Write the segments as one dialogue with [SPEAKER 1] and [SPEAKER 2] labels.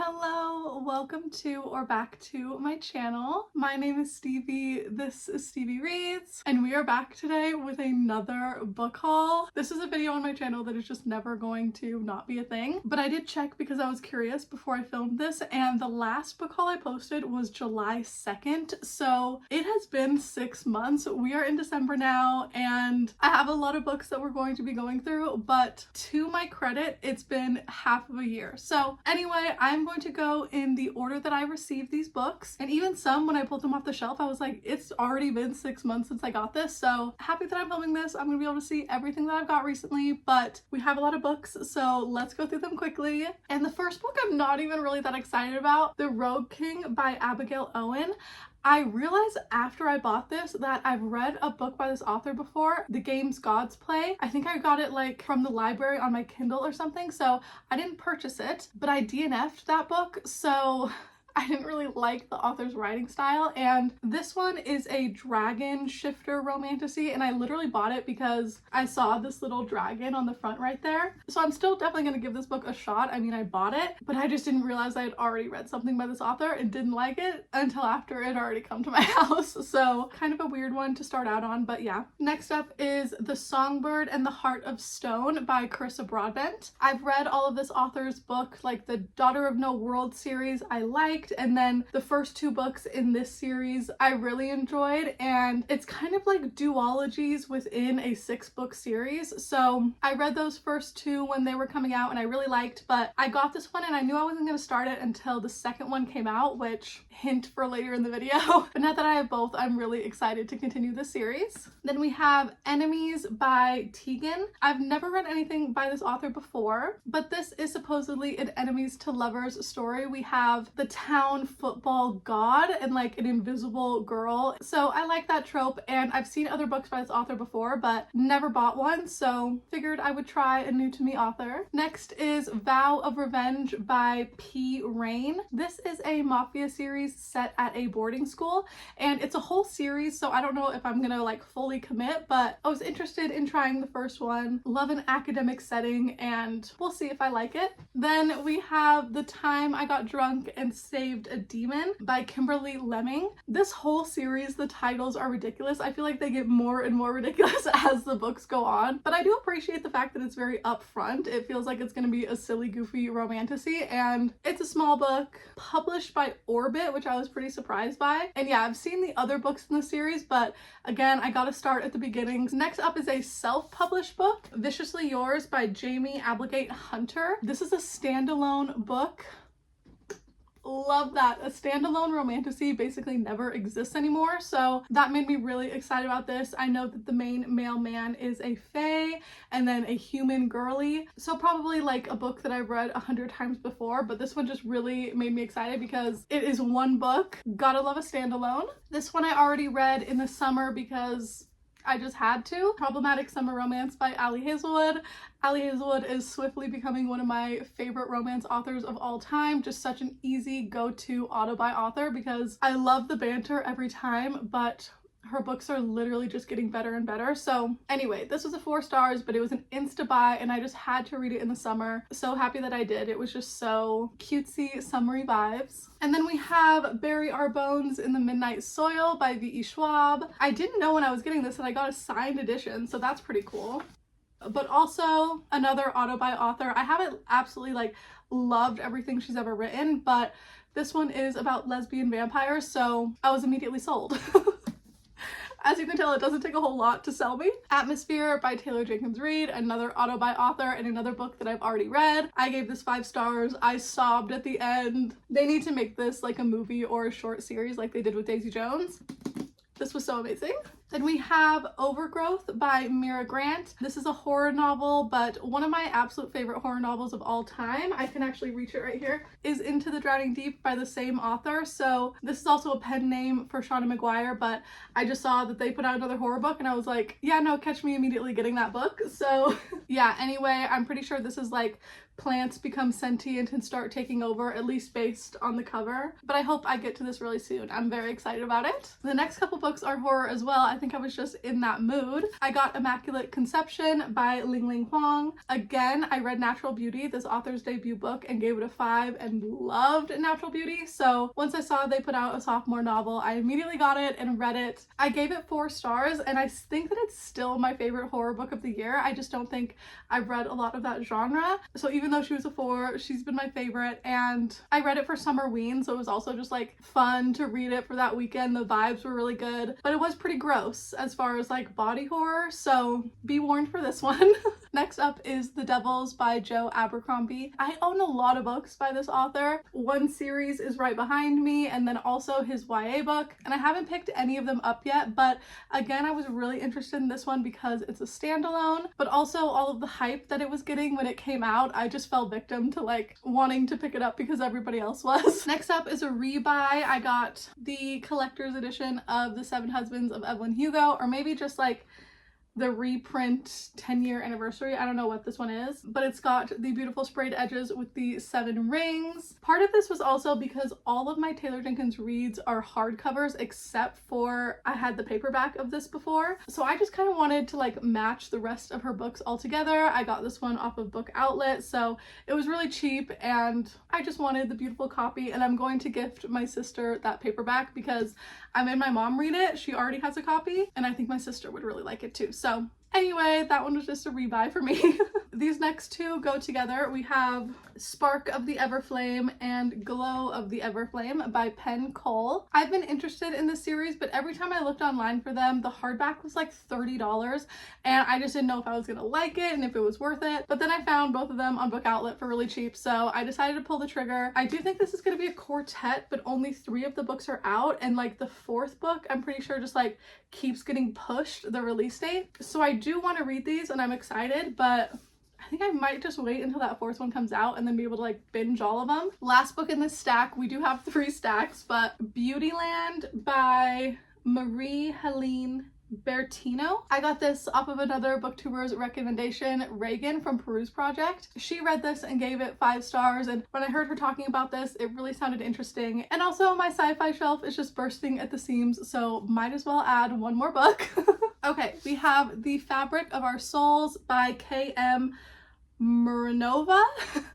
[SPEAKER 1] Hello, welcome to or back to my channel. My name is Stevie, this is Stevie Reads, and we are back today with another book haul. This is a video on my channel that is just never going to not be a thing, but I did check because I was curious before I filmed this, and the last book haul I posted was July 2nd, so it has been 6 months. We are in December now, and I have a lot of books that we're going to be going through, but to my credit, it's been half of a year. So anyway, I'm going to go in the order that I received these books, and even some when I pulled them off the shelf I was like, it's already been 6 months since I got this, so happy that I'm filming this. I'm gonna be able to see everything that I've got recently, but we have a lot of books, so let's go through them quickly. And the first book I'm not even really that excited about, The Rogue King by Abigail Owen. I realized after I bought this that I've read a book by this author before, The Games Gods Play. I think I got it like from the library on my Kindle or something, so I didn't purchase it, but I DNF'd that book, so I didn't really like the author's writing style. And this one is a dragon shifter romantasy, and I literally bought it because I saw this little dragon on the front right there. So I'm still definitely gonna give this book a shot. I mean, I bought it, but I just didn't realize I had already read something by this author and didn't like it until after it had already come to my house. So kind of a weird one to start out on, but yeah. Next up is The Songbird and the Heart of Stone by Carissa Broadbent. I've read all of this author's book, like the Daughter of No World series I liked, and then the first two books in this series I really enjoyed, and it's kind of like duologies within a 6-book series. So I read those first two when they were coming out and I really liked, but I got this one and I knew I wasn't going to start it until the second one came out, which hint for later in the video. But now that I have both, I'm really excited to continue this series. Then we have Enemies by Tegan. I've never read anything by this author before, but this is supposedly an enemies to lovers story. We have the town football god and like an invisible girl, so I like that trope, and I've seen other books by this author before but never bought one, so figured I would try a new to me author. Next is Vow of Revenge by P. Rain. This is a mafia series set at a boarding school, and it's a whole series, so I don't know if I'm gonna like fully commit, but I was interested in trying the first one. Love an academic setting, and we'll see if I like it. Then we have The Time I Got Drunk and Saved a Demon by Kimberly Lemming. This whole series, the titles are ridiculous. I feel like they get more and more ridiculous as the books go on, but I do appreciate the fact that it's very upfront. It feels like it's gonna be a silly, goofy romantasy, and it's a small book published by Orbit, which I was pretty surprised by. And yeah, I've seen the other books in the series, but again, I gotta start at the beginning. Next up is a self-published book, Viciously Yours by Jamie Applegate Hunter. This is a standalone book. Love that. A standalone romantasy basically never exists anymore, so that made me really excited about this. I know that the main male man is a fae and then a human girly, so probably like a book that I've read 100 times before, but this one just really made me excited because it is one book. Gotta love a standalone. This one I already read in the summer because I just had to. Problematic Summer Romance by Ali Hazelwood. Ali Hazelwood is swiftly becoming one of my favorite romance authors of all time. Just such an easy go-to auto-buy author because I love the banter every time, but her books are literally just getting better and better. So anyway, this was a 4 stars, but it was an insta buy and I just had to read it in the summer. So happy that I did. It was just so cutesy, summery vibes. And then we have Bury Our Bones in the Midnight Soil by V.E. Schwab. I didn't know when I was getting this that I got a signed edition, so that's pretty cool. But also another auto-buy author. I haven't absolutely like loved everything she's ever written, but this one is about lesbian vampires, so I was immediately sold. As you can tell, it doesn't take a whole lot to sell me. Atmosphere by Taylor Jenkins Reid, another auto-buy author and another book that I've already read. I gave this 5 stars. I sobbed at the end. They need to make this like a movie or a short series like they did with Daisy Jones. This was so amazing. Then we have Overgrowth by Mira Grant. This is a horror novel, but one of my absolute favorite horror novels of all time, I can actually reach it right here, is Into the Drowning Deep by the same author. So this is also a pen name for Shauna Maguire, but I just saw that they put out another horror book and I was like, yeah, no, catch me immediately getting that book. So yeah, anyway, I'm pretty sure this is like plants become sentient and start taking over, at least based on the cover. But I hope I get to this really soon. I'm very excited about it. The next couple books are horror as well. I I think I was just in that mood. I got Immaculate Conception by Ling Ling Huang. Again, I read Natural Beauty, this author's debut book, and gave it a 5 and loved Natural Beauty. So once I saw they put out a sophomore novel, I immediately got it and read it. I gave it 4 stars, and I think that it's still my favorite horror book of the year. I just don't think I've read a lot of that genre. So even though she was a 4, she's been my favorite, and I read it for Summerween, so it was also just like fun to read it for that weekend. The vibes were really good, but it was pretty gross as far as like body horror, so be warned for this one. Next up is The Devils by Joe Abercrombie. I own a lot of books by this author. One series is right behind me, and then also his YA book, and I haven't picked any of them up yet, but again, I was really interested in this one because it's a standalone, but also all of the hype that it was getting when it came out, I just fell victim to like wanting to pick it up because everybody else was. Next up is a rebuy. I got the collector's edition of The Seven Husbands of Evelyn Hugo, or maybe just like the reprint 10-year anniversary. I don't know what this one is, but it's got the beautiful sprayed edges with the 7 rings. Part of this was also because all of my Taylor Jenkins reads are hardcovers except for I had the paperback of this before. So I just kind of wanted to like match the rest of her books all together. I got this one off of Book Outlet, so it was really cheap and I just wanted the beautiful copy, and I'm going to gift my sister that paperback because I made my mom read it. She already has a copy and I think my sister would really like it too. So anyway, that one was just a rebuy for me. These next 2 go together. We have Spark of the Everflame and Glow of the Everflame by Penn Cole. I've been interested in this series, but every time I looked online for them, the hardback was like $30, and I just didn't know if I was gonna like it and if it was worth it. But then I found both of them on Book Outlet for really cheap, so I decided to pull the trigger. I do think this is gonna be a quartet, but only 3 of the books are out, and like the 4th book, I'm pretty sure just like keeps getting pushed, the release date. So I do want to read these and I'm excited, but I think I might just wait until that 4th one comes out and then be able to like binge all of them. Last book in this stack, we do have 3 stacks, but Beautyland by Marie-Helene Bertino. I got this off of another booktuber's recommendation, Reagan from Peruse Project. She read this and gave it 5 stars, and when I heard her talking about this, it really sounded interesting. And also my sci-fi shelf is just bursting at the seams, so might as well add one more book. Okay, we have The Fabric of Our Souls by K.M. Muranova.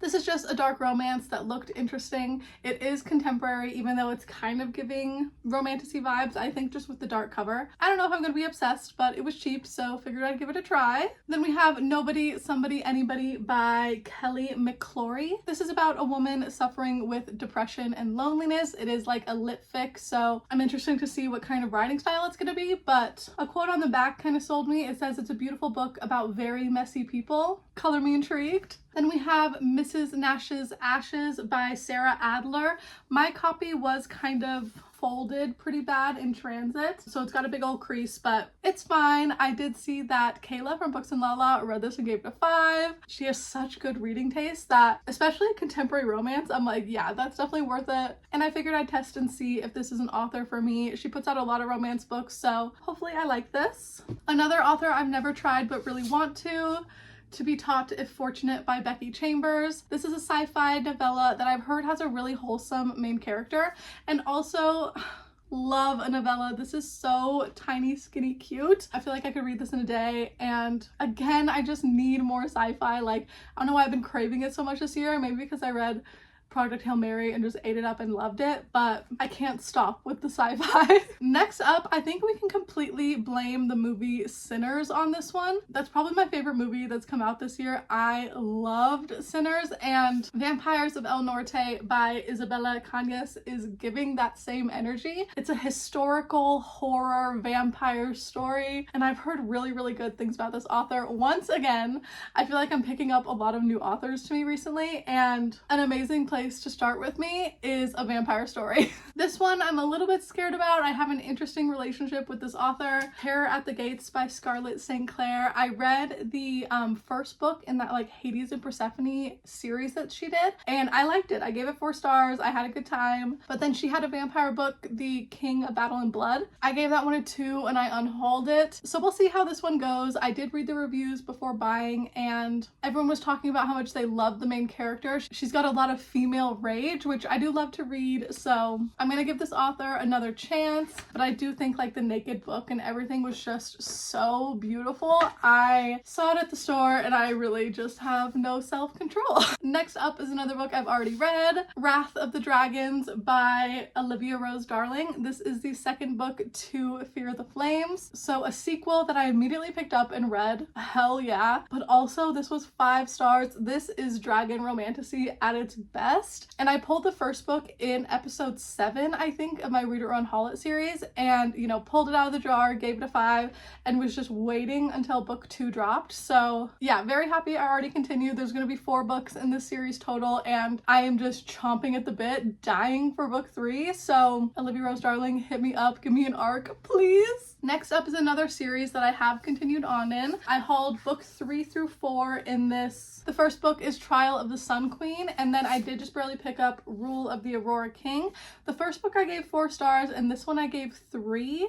[SPEAKER 1] This is just a dark romance that looked interesting. It is contemporary, even though it's kind of giving romantic-y vibes, I think, just with the dark cover. I don't know if I'm gonna be obsessed, but it was cheap, so figured I'd give it a try. Then we have Nobody, Somebody, Anybody by Kelly McClory. This is about a woman suffering with depression and loneliness. It is like a lit fic, so I'm interested to see what kind of writing style it's gonna be, but a quote on the back kind of sold me. It says it's a beautiful book about very messy people. Color me intrigued. Then we have Mrs. Nash's Ashes by Sarah Adler. My copy was kind of folded pretty bad in transit, so it's got a big old crease, but it's fine. I did see that Kayla from Books and Lala read this and gave it a 5. She has such good reading taste that, especially contemporary romance, I'm like, yeah, that's definitely worth it. And I figured I'd test and see if this is an author for me. She puts out a lot of romance books, so hopefully I like this. Another author I've never tried but really want to Be Taught If Fortunate by Becky Chambers. This is a sci-fi novella that I've heard has a really wholesome main character, and also love a novella. This is so tiny, skinny, cute. I feel like I could read this in a day, and again, I just need more sci-fi. Like, I don't know why I've been craving it so much this year, maybe because I read Project Hail Mary and just ate it up and loved it, but I can't stop with the sci-fi. Next up, I think we can completely blame the movie Sinners on this one. That's probably my favorite movie that's come out this year. I loved Sinners, and Vampires of El Norte by Isabella Cañas is giving that same energy. It's a historical horror vampire story, and I've heard really, really good things about this author. Once again, I feel like I'm picking up a lot of new authors to me recently, and an amazing place to start with me is A Vampire Story. This one I'm a little bit scared about. I have an interesting relationship with this author. Terror at the Gates by Scarlett St. Clair. I read the first book in that like Hades and Persephone series that she did, and I liked it. I gave it 4 stars. I had a good time. But then she had a vampire book, The King of Battle and Blood. I gave that one a 2 and I unhauled it. So we'll see how this one goes. I did read the reviews before buying, and everyone was talking about how much they loved the main character. She's got a lot of female Female Rage, which I do love to read, so I'm gonna give this author another chance. But I do think like the naked book and everything was just so beautiful. I saw it at the store and I really just have no self-control. Next up is another book I've already read, Wrath of the Dragons by Olivia Rose Darling. This is the second book to Fear the Flames, so a sequel that I immediately picked up and read. Hell yeah. But also this was 5 stars. This is dragon romantasy at its best, and I pulled the first book in episode 7, I think, of my Read It Run Haul It series, and you know, pulled it out of the jar, gave it a 5, and was just waiting until book 2 dropped. So yeah, very happy I already continued. There's gonna be 4 books in this series total, and I am just chomping at the bit, dying for book 3. So Olivia Rose Darling, hit me up, give me an arc, please. Next up is another series that I have continued on in. I hauled book 3 through 4 in this. The first book is Trial of the Sun Queen, and then I did just barely pick up Rule of the Aurora King. The first book I gave 4 stars, and this one I gave 3,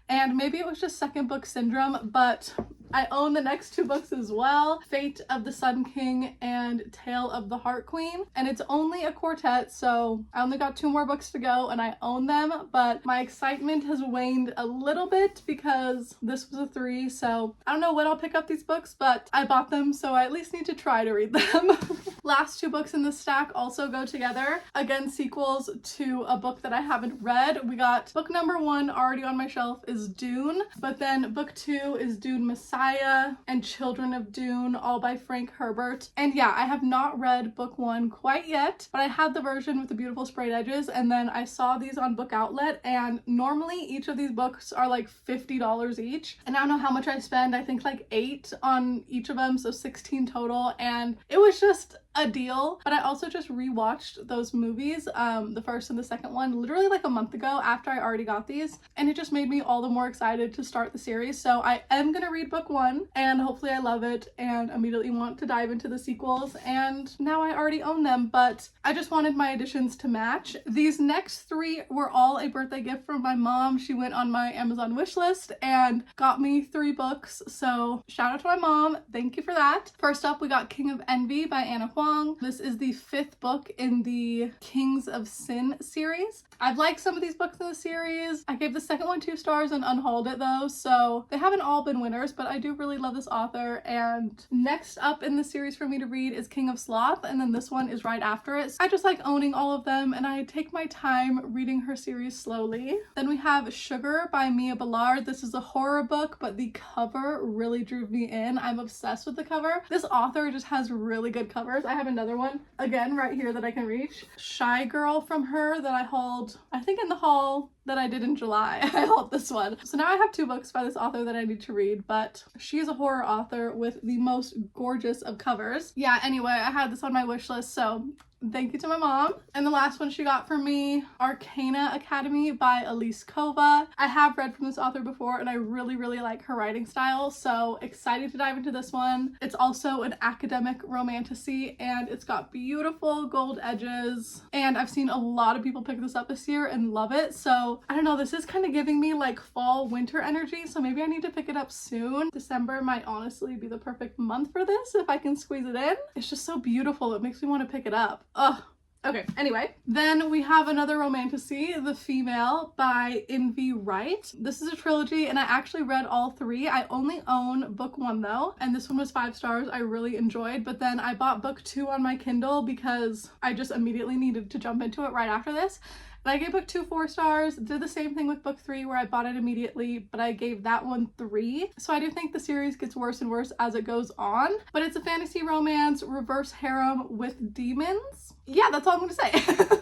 [SPEAKER 1] and maybe it was just second book syndrome, but I own the next 2 books as well, Fate of the Sun King and Tale of the Heart Queen, and it's only a quartet, so I only got 2 more books to go and I own them, but my excitement has waned a little bit because this was a 3, so I don't know when I'll pick up these books, but I bought them, so I at least need to try to read them. Last 2 books in the stack also go together. Again, sequels to a book that I haven't read. We got book number 1 already on my shelf is Dune, but then book 2 is Dune Messiah and Children of Dune, all by Frank Herbert. And yeah, I have not read book 1 quite yet, but I had the version with the beautiful sprayed edges, and then I saw these on Book Outlet, and normally each of these books are like $50 each. And I don't know how much I spend. I think like 8 on each of them, so 16 total, and it was just a deal. But I also just rewatched those movies, the first and the second one, literally like a month ago after I already got these, and it just made me all the more excited to start the series. So I am gonna read book 1 and hopefully I love it and immediately want to dive into the sequels, and now I already own them, but I just wanted my editions to match. These next 3 were all a birthday gift from my mom. She went on my Amazon wish list and got me 3 books, so shout out to my mom, thank you for that. First up, we got King of Envy by Anna Huang. This is the 5th book in the Kings of Sin series. I've liked some of these books in the series. I gave the second one 2 stars and unhauled it though, so they haven't all been winners, but I do really love this author. And next up in the series for me to read is King of Sloth, and then this one is right after it. I just like owning all of them, and I take my time reading her series slowly. Then we have Sugar by Mia Ballard. This is a horror book, but the cover really drew me in. I'm obsessed with the cover. This author just has really good covers. I have another one, again, right here that I can reach. Shy Girl from her that I hauled, I think in the haul that I did in July. I hauled this one. So now I have 2 books by this author that I need to read, but she is a horror author with the most gorgeous of covers. Yeah, anyway, I had this on my wish list, so thank you to my mom. And the last one she got for me, Arcana Academy by Elise Kova. I have read from this author before and I really, really like her writing style, so excited to dive into this one. It's also an academic romantasy and it's got beautiful gold edges, and I've seen a lot of people pick this up this year and love it, so I don't know, this is kind of giving me like fall winter energy, so maybe I need to pick it up soon. December might honestly be the perfect month for this if I can squeeze it in. It's just so beautiful, it makes me want to pick it up. Ugh. Okay, anyway, then we have another romantasy, The Female by Envy Wright. This is a trilogy and I actually read all 3. I only own book 1 though, and this one was 5 stars. I really enjoyed, but then I bought book 2 on my Kindle because I just immediately needed to jump into it right after this. And I gave book 2 4 stars, did the same thing with book 3 where I bought it immediately, but I gave that one 3. So I do think the series gets worse and worse as it goes on, but it's a fantasy romance, reverse harem with demons. Yeah, that's all I'm gonna say.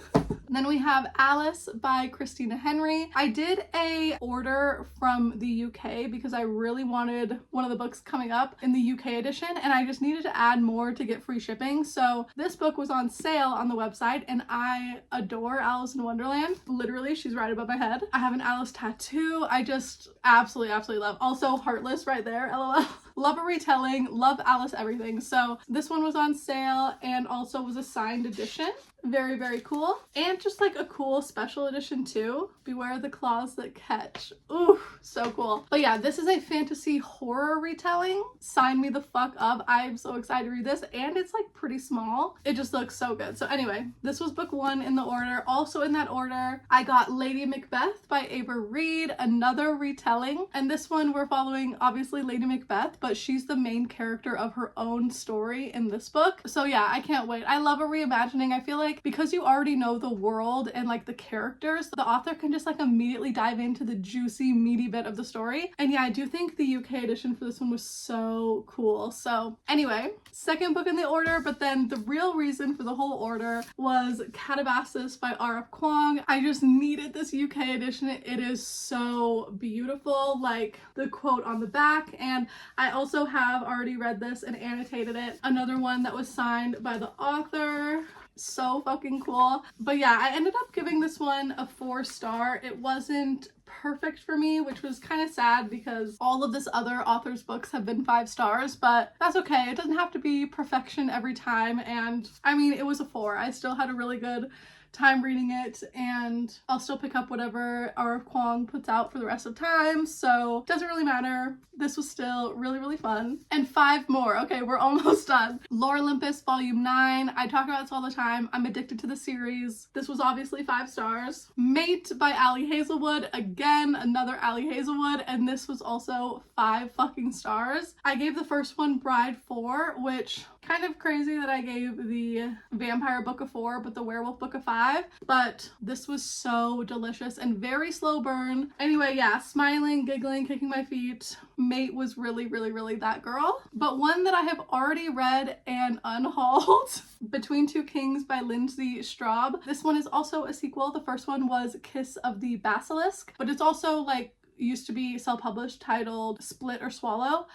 [SPEAKER 1] Then we have Alice by Christina Henry. I did a order from the UK because I really wanted one of the books coming up in the UK edition, and I just needed to add more to get free shipping. So this book was on sale on the website, and I adore Alice in Wonderland. Literally, she's right above my head. I have an Alice tattoo. I just absolutely love. Also Heartless right there, LOL. love a retelling, love Alice everything. So this one was on sale and also was a signed edition. Very, very cool. And just like a cool special edition too. Beware the claws that catch. Ooh, so cool. But yeah, this is a fantasy horror retelling. Sign me the fuck up. I'm so excited to read this, and it's like pretty small. It just looks so good. So anyway, this was book 1 in the order. Also in that order, I got Lady Macbeth by Ava Reed, another retelling. And this one we're following obviously Lady Macbeth, but she's the main character of her own story in this book. So yeah, I can't wait. I love a reimagining. I feel like because you already know the world and like the characters, the author can just like immediately dive into the juicy, meaty bit of the story. And yeah, I do think the UK edition for this one was so cool. So anyway, second book in the order, but then the real reason for the whole order was Catabasis by R.F. Kuang. I just needed this UK edition. It is so beautiful, like the quote on the back, and I also have already read this and annotated it. Another one that was signed by the author. So fucking cool. But yeah, I ended up giving this one a 4-star. It wasn't perfect for me, which was kind of sad because all of this other author's books have been 5 stars, but that's okay. It doesn't have to be perfection every time. And I mean, it was a 4. I still had a really good time reading it, and I'll still pick up whatever R.F. Kuang puts out for the rest of time, so doesn't really matter. This was still really, really fun. And 5 more. Okay, we're almost done. Lore Olympus Volume 9. I talk about this all the time. I'm addicted to the series. This was obviously 5 stars. Mate by Ali Hazelwood. Again, another Ali Hazelwood, and this was also 5 fucking stars. I gave the first one Bride 4, which kind of crazy that I gave the vampire book a 4 but the werewolf book a 5, but this was so delicious and very slow burn. Anyway, yeah, smiling, giggling, kicking my feet. Mate was really, really, really that girl. But one that I have already read and unhauled, Between Two Kings by Lindsay Straub. This one is also a sequel. The first one was Kiss of the Basilisk, but it's also like used to be self-published, titled Split or Swallow.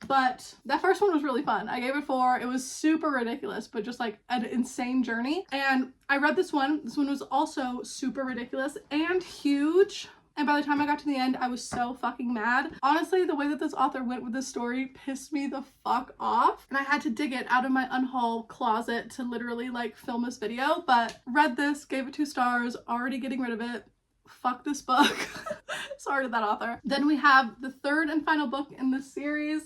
[SPEAKER 1] But that first one was really fun. I gave it 4. It was super ridiculous, but just like an insane journey. And I read this one. This one was also super ridiculous and huge. And by the time I got to the end, I was so fucking mad. Honestly, the way that this author went with this story pissed me the fuck off. And I had to dig it out of my unhaul closet to literally like film this video. But read this, gave it 2 stars, already getting rid of it. Fuck this book. Sorry to that author. Then we have the 3rd and final book in this series,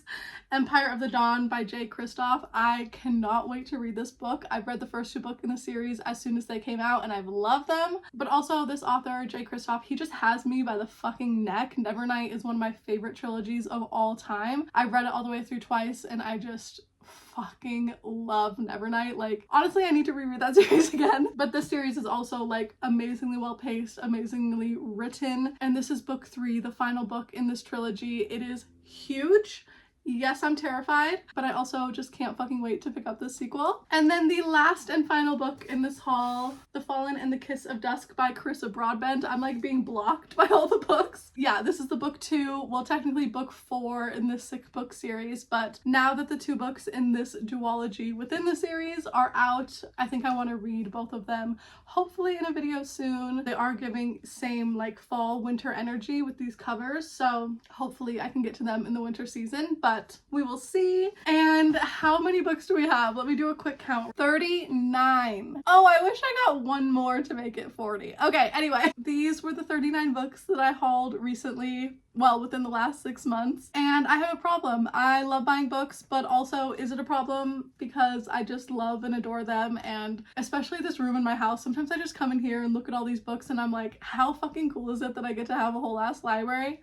[SPEAKER 1] Empire of the Dawn by Jay Kristoff. I cannot wait to read this book. I've read the first 2 books in the series as soon as they came out, and I've loved them. But also this author, Jay Kristoff, he just has me by the fucking neck. Nevernight is one of my favorite trilogies of all time. I've read it all the way through twice, and I just fucking love Nevernight. Like, honestly, I need to reread that series again. But this series is also like amazingly well paced, amazingly written, and this is book 3, the final book in this trilogy. It is huge. Yes, I'm terrified, but I also just can't fucking wait to pick up this sequel. And then the last and final book in this haul, The Fallen and the Kiss of Dusk by Carissa Broadbent. I'm like being blocked by all the books. Yeah, this is the book 2, well technically book 4 in this 6-book series, but now that the 2 books in this duology within the series are out, I think I want to read both of them, hopefully in a video soon. They are giving same like fall winter energy with these covers, so hopefully I can get to them in the winter season, but we will see. And how many books do we have? Let me do a quick count. 39. Oh, I wish I got one more to make it 40. Okay, anyway, these were the 39 books that I hauled recently, well, within the last 6 months. And I have a problem. I love buying books, but also is it a problem because I just love and adore them? And especially this room in my house, sometimes I just come in here and look at all these books and I'm like, how fucking cool is it that I get to have a whole ass library?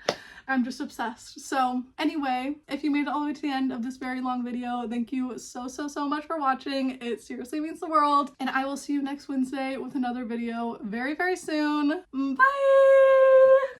[SPEAKER 1] I'm just obsessed. So anyway, if you made it all the way to the end of this very long video, thank you so much for watching. It seriously means the world. And I will see you next Wednesday with another video very, very soon. Bye!